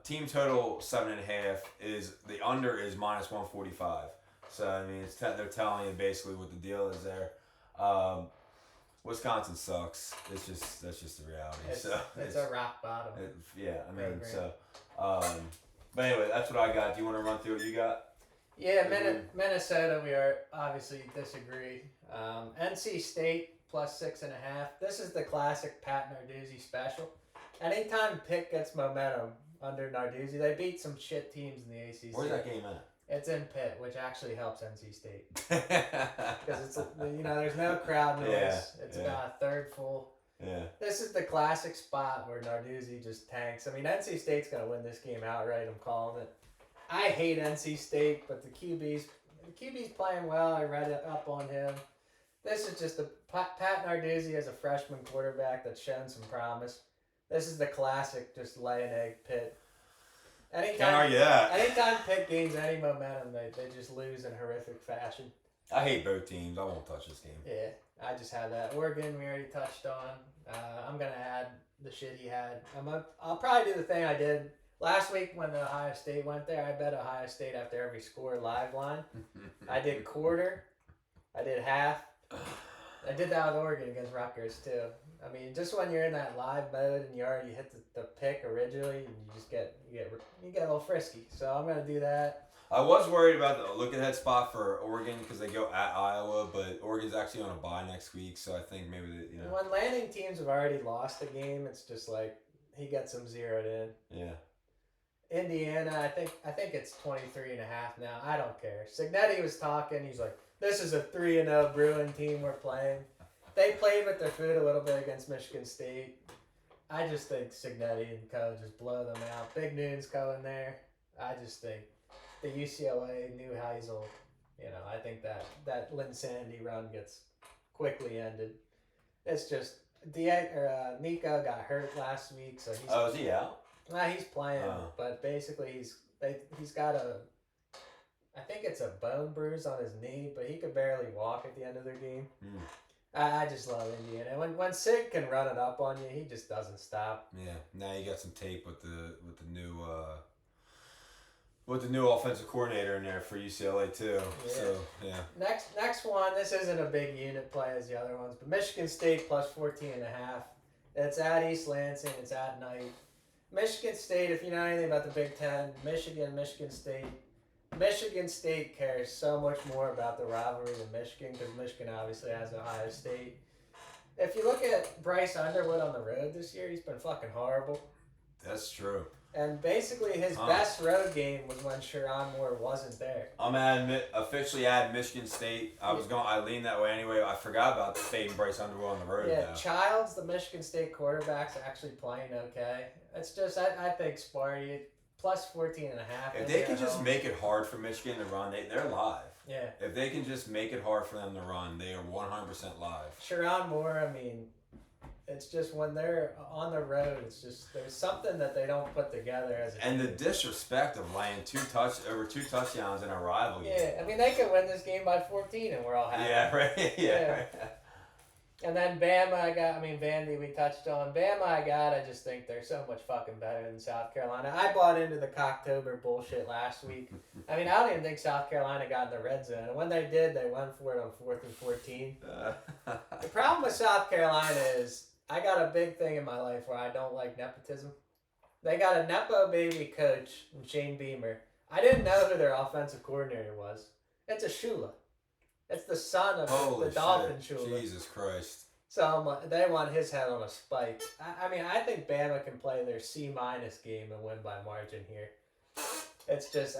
Speaker 1: Team total 7.5 is the under is minus 145. So I mean, they're telling you basically what the deal is there. Wisconsin sucks. That's just the reality.
Speaker 2: It's a rock bottom.
Speaker 1: But anyway, that's what I got. Do you want to run through what you got?
Speaker 2: Yeah, Minnesota. We are obviously disagree. NC State plus 6.5. This is the classic Pat Narduzzi special. Anytime Pitt gets momentum under Narduzzi, they beat some shit teams in the ACC.
Speaker 1: Where's that game at?
Speaker 2: It's in Pitt, which actually helps NC State because it's there's no crowd noise. It's about a third full.
Speaker 1: Yeah.
Speaker 2: This is the classic spot where Narduzzi just tanks. I mean, NC State's gonna win this game outright. I'm calling it. I hate NC State, but the QB's playing well. I read it up on him. This is just Pat Narduzzi as a freshman quarterback that's shown some promise. This is the classic, just lay an egg Pitt.
Speaker 1: Can't argue that.
Speaker 2: Anytime Pitt gains any momentum, they just lose in horrific fashion.
Speaker 1: I hate both teams. I won't touch this game.
Speaker 2: Yeah, I just have that. Oregon, we already touched on. I'm going to add the shit he had. I'll probably do the thing I did last week when Ohio State went there. I bet Ohio State after every score live line. I did quarter. I did half. I did that with Oregon against Rutgers, too. I mean, just when you're in that live mode and you already hit the pick originally, and you just get a little frisky. So I'm gonna do that.
Speaker 1: I was worried about the look-ahead spot for Oregon because they go at Iowa, but Oregon's actually on a bye next week, so I think maybe
Speaker 2: when landing teams have already lost a game, it's just like he gets them zeroed in.
Speaker 1: Yeah.
Speaker 2: Indiana, I think it's 23.5 now. I don't care. Signetti was talking. He's like, "This is a 3-0 Bruin team we're playing." they played with their food a little bit against Michigan State. I just think Cignetti and co just blow them out. Big Noon's going there. I just think the UCLA new Heisel, I think that Linsanity run gets quickly ended. It's just Nico got hurt last week, so he's.
Speaker 1: Oh, is he out?
Speaker 2: Nah, he's playing, but basically he's got I think it's a bone bruise on his knee, but he could barely walk at the end of their game. I just love Indiana. When Sig can run it up on you, he just doesn't stop.
Speaker 1: Yeah. Now you got some tape with the new offensive coordinator in there for UCLA too.
Speaker 2: Yeah.
Speaker 1: So yeah.
Speaker 2: Next one. This isn't a big unit play as the other ones, but Michigan State plus 14.5. It's at East Lansing. It's at night. Michigan State. If you know anything about the Big Ten, Michigan State. Michigan State cares so much more about the rivalry than Michigan because Michigan obviously has Ohio State. If you look at Bryce Underwood on the road this year, he's been fucking horrible.
Speaker 1: That's true.
Speaker 2: And basically his best road game was when Sherron Moore wasn't there.
Speaker 1: I'm officially adding Michigan State. I leaned that way anyway. I forgot about fading Bryce Underwood on the road.
Speaker 2: Yeah,
Speaker 1: though.
Speaker 2: Childs, the Michigan State quarterback's actually playing okay. It's just I think Sparty plus 14.5.
Speaker 1: If they can just make it hard for Michigan to run, they're live.
Speaker 2: Yeah.
Speaker 1: If they can just make it hard for them to run, they are 100% live.
Speaker 2: Sherron Moore, I mean, it's just when they're on the road, it's just there's something that they don't put together as a
Speaker 1: team.
Speaker 2: team.
Speaker 1: The disrespect of laying over two touchdowns in a rival game.
Speaker 2: Yeah, I mean they could win this game by 14 and we're all happy.
Speaker 1: Yeah, right. Yeah. Right.
Speaker 2: And then Bama, Vandy we touched on. Bama, I just think they're so much fucking better than South Carolina. I bought into the Cocktober bullshit last week. I don't even think South Carolina got in the red zone. And when they did, they went for it on 4th and 14. The problem with South Carolina is I got a big thing in my life where I don't like nepotism. They got a Nepo baby coach, Shane Beamer. I didn't know who their offensive coordinator was. It's a Shula. It's the son of the Dolphin Shula.
Speaker 1: Jesus Christ. So
Speaker 2: they want his head on a spike. I think Bama can play their C- game and win by margin here. It's just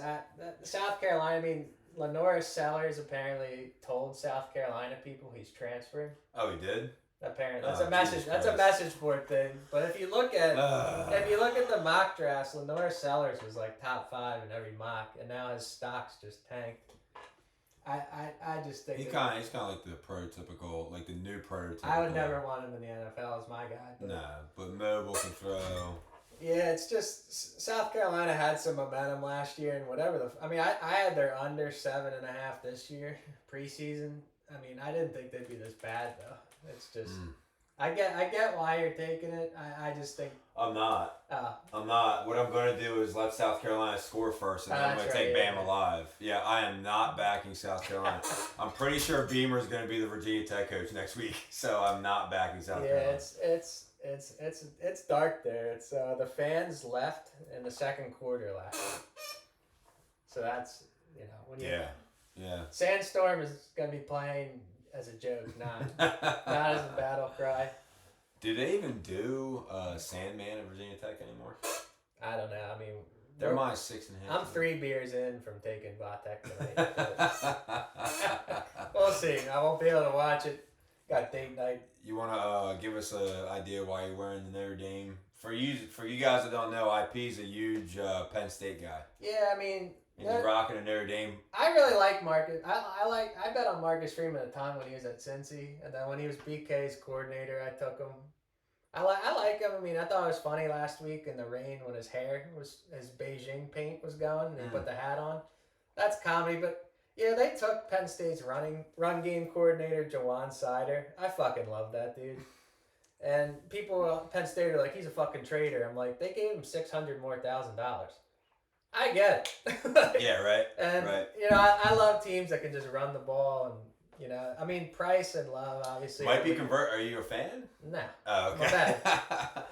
Speaker 2: South Carolina. Lenora Sellers apparently told South Carolina people he's transferring.
Speaker 1: Oh, he did?
Speaker 2: Apparently, that's a message. That's a message board thing. But if you look at the mock drafts, Lenora Sellers was like top 5 in every mock, and now his stock's just tanked. I just think
Speaker 1: he's kind of like the prototypical, like the new prototypical.
Speaker 2: I would never want him in the NFL as my guy.
Speaker 1: But mobile can throw.
Speaker 2: Yeah, it's just South Carolina had some momentum last year, and whatever I had their under 7.5 this year preseason. I didn't think they'd be this bad though. It's just I get why you're taking it. I just think
Speaker 1: I'm not. I'm not. What I'm going to do is let South Carolina score first, and then I'm going to take Bama live. Yeah, I am not backing South Carolina. I'm pretty sure Beamer's going to be the Virginia Tech coach next week, so I'm not backing South Carolina.
Speaker 2: Yeah, it's dark there. It's the fans left in the second quarter last week. So that's when you
Speaker 1: Yeah.
Speaker 2: Sandstorm is going to be playing as a joke, not as a battle cry.
Speaker 1: Do they even do Sandman at Virginia Tech anymore?
Speaker 2: I don't know.
Speaker 1: They're minus 6.5.
Speaker 2: I'm 3 beers in from taking Vatek tonight. We'll see. I won't be able to watch it. Got date night.
Speaker 1: You want to give us an idea why you're wearing the Notre Dame? For you guys that don't know, IP's a huge Penn State guy.
Speaker 2: Yeah,
Speaker 1: He's rocking a Notre Dame.
Speaker 2: I really like Marcus. I bet on Marcus Freeman a ton when he was at Cincy, and then when he was BK's coordinator, I took him. I like him. I thought it was funny last week in the rain when his Beijing paint was going, and he put the hat on. That's comedy, but yeah, they took Penn State's run game coordinator Jawan Sider. I fucking love that dude. And people at Penn State are like, he's a fucking traitor. I'm like, they gave him $600,000 more. I get it.
Speaker 1: Yeah, right.
Speaker 2: And
Speaker 1: right.
Speaker 2: I love teams that can just run the ball, and Price and Love obviously
Speaker 1: might be convert. Are you a fan?
Speaker 2: No.
Speaker 1: Oh, okay.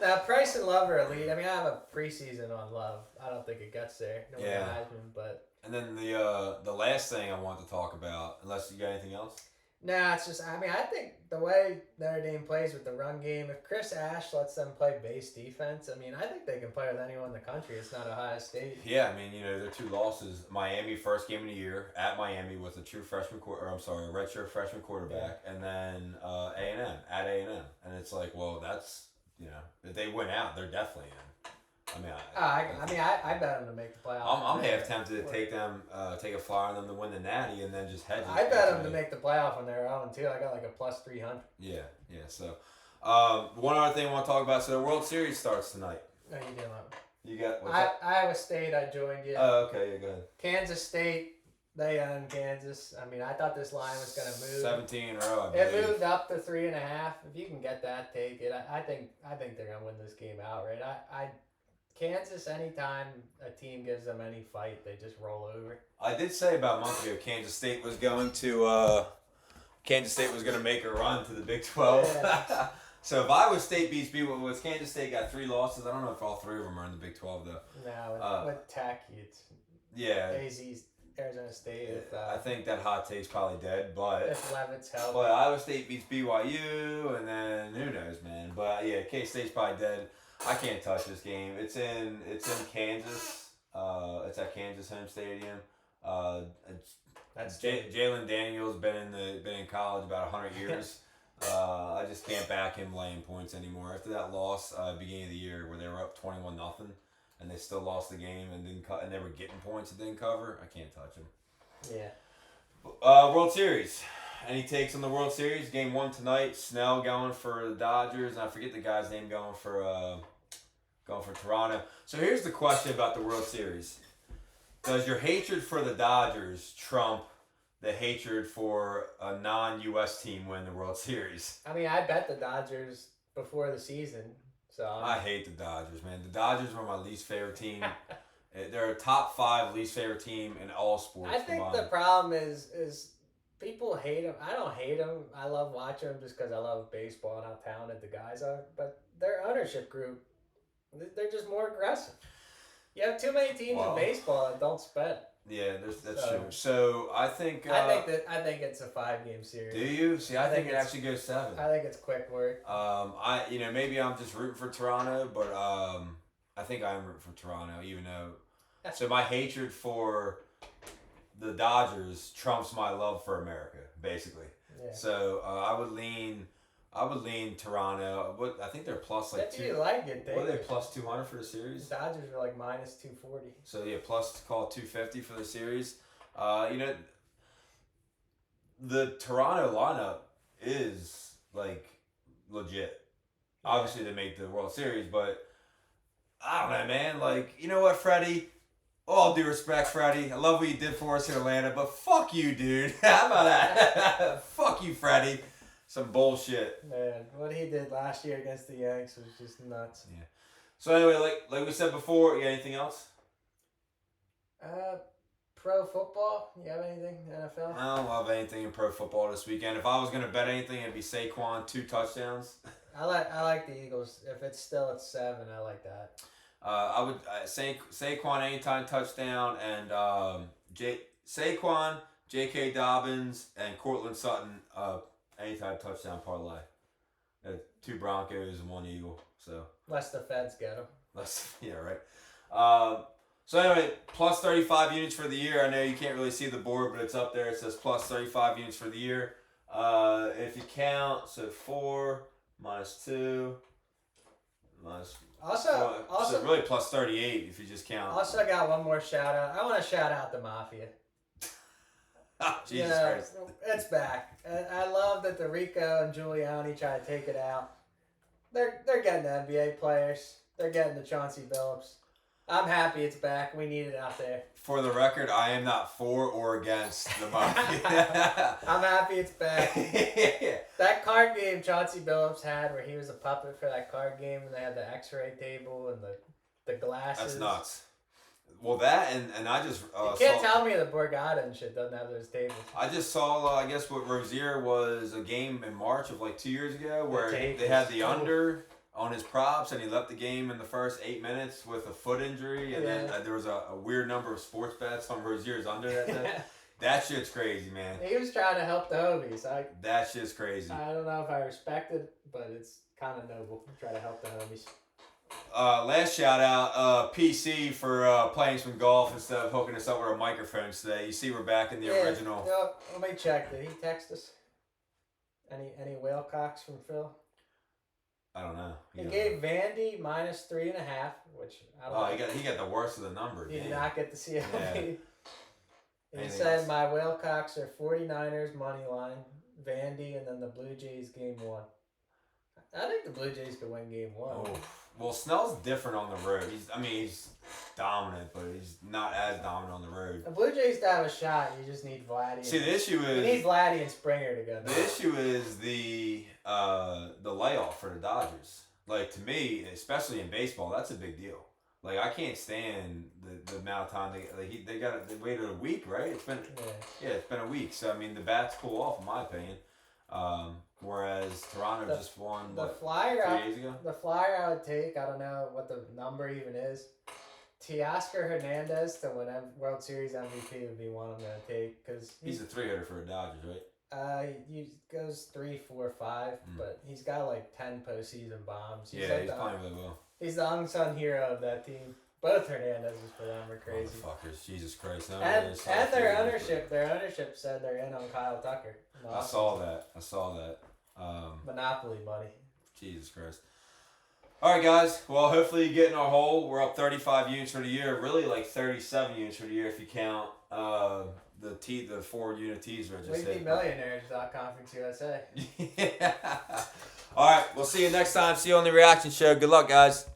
Speaker 2: Now Price and Love are elite. I have a preseason on Love. I don't think it gets there. No Heisman, but.
Speaker 1: And then the last thing I want to talk about, unless you got anything else.
Speaker 2: Nah, it's just, I mean, I think the way Notre Dame plays with the run game, if Chris Ash lets them play base defense, I mean, I think they can play with anyone in the country. It's not Ohio State.
Speaker 1: Yeah, I mean, their two losses. Miami, first game of the year at Miami with a true freshman a redshirt freshman quarterback, and then A&M at A&M, and it's like, well, that's if they win out, they're definitely in. I mean,
Speaker 2: I bet them to make the playoff.
Speaker 1: I'm half tempted to take a flyer on them to win the Natty, and then just hedge it.
Speaker 2: I bet them to make the playoff on their own too. I got like a plus 300.
Speaker 1: Yeah. So, one other thing I want to talk about. So the World Series starts tonight.
Speaker 2: No, you didn't.
Speaker 1: You got
Speaker 2: Iowa State. I joined you.
Speaker 1: Oh, okay. Yeah, go ahead.
Speaker 2: Kansas State. They own Kansas. I mean, I thought this line was gonna move.
Speaker 1: 17 in a row. I believe.
Speaker 2: It moved up to 3.5. If you can get that, take it. I think they're gonna win this game outright. Kansas, anytime a team gives them any fight, they just roll over.
Speaker 1: I did say about a month ago Kansas State was going to make a run to the Big 12.
Speaker 2: Yeah.
Speaker 1: So if Iowa State beats was Kansas State got 3 losses. I don't know if all 3 of them are in the Big 12 though.
Speaker 2: No, with Tech, it's AZ's Arizona State.
Speaker 1: I think that hot take's probably dead, but
Speaker 2: if Levitt's healthy.
Speaker 1: But Iowa State beats BYU, and then who knows, man. But yeah, K-State's probably dead. I can't touch this game. It's in Kansas. It's at Kansas home stadium. Jalen Daniels been in college about 100 years. I just can't back him laying points anymore. After that loss beginning of the year where they were up 21-0 and they still lost the game and and they were getting points and didn't cover, I can't touch him.
Speaker 2: Yeah.
Speaker 1: World Series. Any takes on the World Series? Game 1 tonight. Snell going for the Dodgers, and I forget the guy's name going for Toronto. So here's the question about the World Series: does your hatred for the Dodgers trump the hatred for a non-U.S. team win the World Series?
Speaker 2: I mean, I bet the Dodgers before the season. So
Speaker 1: I hate the Dodgers, man. The Dodgers are my least favorite team. They're a top 5 least favorite team in all sports.
Speaker 2: I think the problem is people hate them. I don't hate them. I love watching them just because I love baseball and how talented the guys are. But their ownership group, they're just more aggressive. You have too many teams in baseball that don't spend.
Speaker 1: Yeah, that's true. So I think
Speaker 2: I think it's a 5-game series.
Speaker 1: Do you? See, I think it actually goes 7.
Speaker 2: I think it's quick work.
Speaker 1: Maybe I'm just rooting for Toronto, but I think I'm rooting for Toronto, even though. So my hatred for the Dodgers trumps my love for America, basically. Yeah. So I would lean Toronto. I think they're plus like 2.
Speaker 2: You like it,
Speaker 1: what are they plus 200 for the series?
Speaker 2: The Dodgers are like minus 240.
Speaker 1: So yeah, plus call it 250 for the series. The Toronto lineup is like legit. Yeah. Obviously they make the World Series, but I don't know, man. Like, you know what, Freddie? All due respect, Freddie. I love what you did for us in Atlanta, but fuck you, dude. How about that? Fuck you, Freddie. Some bullshit.
Speaker 2: Man, what he did last year against the Yanks was just nuts.
Speaker 1: Yeah. So anyway, like we said before, you got anything else?
Speaker 2: Pro football? You have anything? NFL?
Speaker 1: I don't love anything in pro football this weekend. If I was gonna bet anything, it'd be Saquon 2 touchdowns.
Speaker 2: I like the Eagles. If it's still at 7, I like that.
Speaker 1: I would Saquon anytime touchdown and Saquon, J.K. Dobbins, and Cortland Sutton anytime touchdown parlay. 2 Broncos and 1 Eagle. So
Speaker 2: unless the Feds get them.
Speaker 1: Right. So anyway, plus 35 units for the year. I know you can't really see the board, but it's up there. It says plus 35 units for the year. If you count, so 4 minus 2 minus.
Speaker 2: Also,
Speaker 1: so really plus 38 if you just count.
Speaker 2: Also, I got one more shout out. I want to shout out the Mafia.
Speaker 1: Jesus Christ.
Speaker 2: It's back. I love that the Rico and Giuliani try to take it out. They're getting the NBA players. They're getting the Chauncey Billups. I'm happy it's back. We need it out there.
Speaker 1: For the record, I am not for or against the Mafia.
Speaker 2: I'm happy it's back. That card game Chauncey Billups had where he was a puppet for that card game and they had the x-ray table and the glasses.
Speaker 1: That's nuts. Well, that and I just
Speaker 2: you can't tell me the Borgata and shit doesn't have those tables.
Speaker 1: I just saw, I guess what Rozier was a game in March of like 2 years ago where they had the under on his props and he left the game in the first 8 minutes with a foot injury and then there was a weird number of sports bets on Rozier's under that day. That shit's crazy, man.
Speaker 2: He was trying to help the homies.
Speaker 1: That shit's crazy.
Speaker 2: I don't know if I respect it, but it's kind of noble to try to help the homies.
Speaker 1: Last shout out, PC for playing some golf instead of hooking us up with our microphones today. You see, we're back in the original.
Speaker 2: No, let me check. Did he text us? Any Whalecocks from Phil?
Speaker 1: I don't know.
Speaker 2: He gave Vandy -3.5, which I don't know.
Speaker 1: He got the worst of the numbers.
Speaker 2: He did not get the CLB.
Speaker 1: Yeah.
Speaker 2: He
Speaker 1: Anything
Speaker 2: said
Speaker 1: else?
Speaker 2: my Whalecocks are 49ers money line, Vandy, and then the Blue Jays game 1. I think the Blue Jays could win game 1.
Speaker 1: Oh. Well, Snell's different on the road. He's dominant, but he's not as dominant on the road.
Speaker 2: The Blue Jays to have a shot, you just need Vladdy.
Speaker 1: See, the issue
Speaker 2: you need
Speaker 1: is
Speaker 2: Vladdy and Springer to go.
Speaker 1: the issue is the layoff for the Dodgers. Like, to me, especially in baseball, that's a big deal. Like, I can't stand the amount of time they waited a week, right? It's been it's been a week. So I mean, the bats cool off, in my opinion. Whereas Toronto just won
Speaker 2: the
Speaker 1: 3
Speaker 2: flyer
Speaker 1: days ago.
Speaker 2: The flyer I would take, I don't know what the number even is. Teoscar Hernandez to win World Series MVP would be one I'm gonna take because
Speaker 1: He's a 3-hitter for the Dodgers, right?
Speaker 2: he goes 3, 4, 5, but he's got like 10 postseason bombs. He's
Speaker 1: He's
Speaker 2: like
Speaker 1: playing really well.
Speaker 2: He's the unsung hero of that team. Both Hernandez's for them are crazy.
Speaker 1: Motherfuckers, Jesus Christ! No,
Speaker 2: And their ownership said they're in on Kyle Tucker.
Speaker 1: I saw that.
Speaker 2: Monopoly money.
Speaker 1: Jesus Christ. All right, guys. Well, hopefully you get in our hole. We're up 35 units for the year. Really, like 37 units for the year if you count the 4 unit teas.
Speaker 2: We'd be millionaires without Conference USA.
Speaker 1: Yeah. All right. We'll see you next time. See you on the reaction show. Good luck, guys.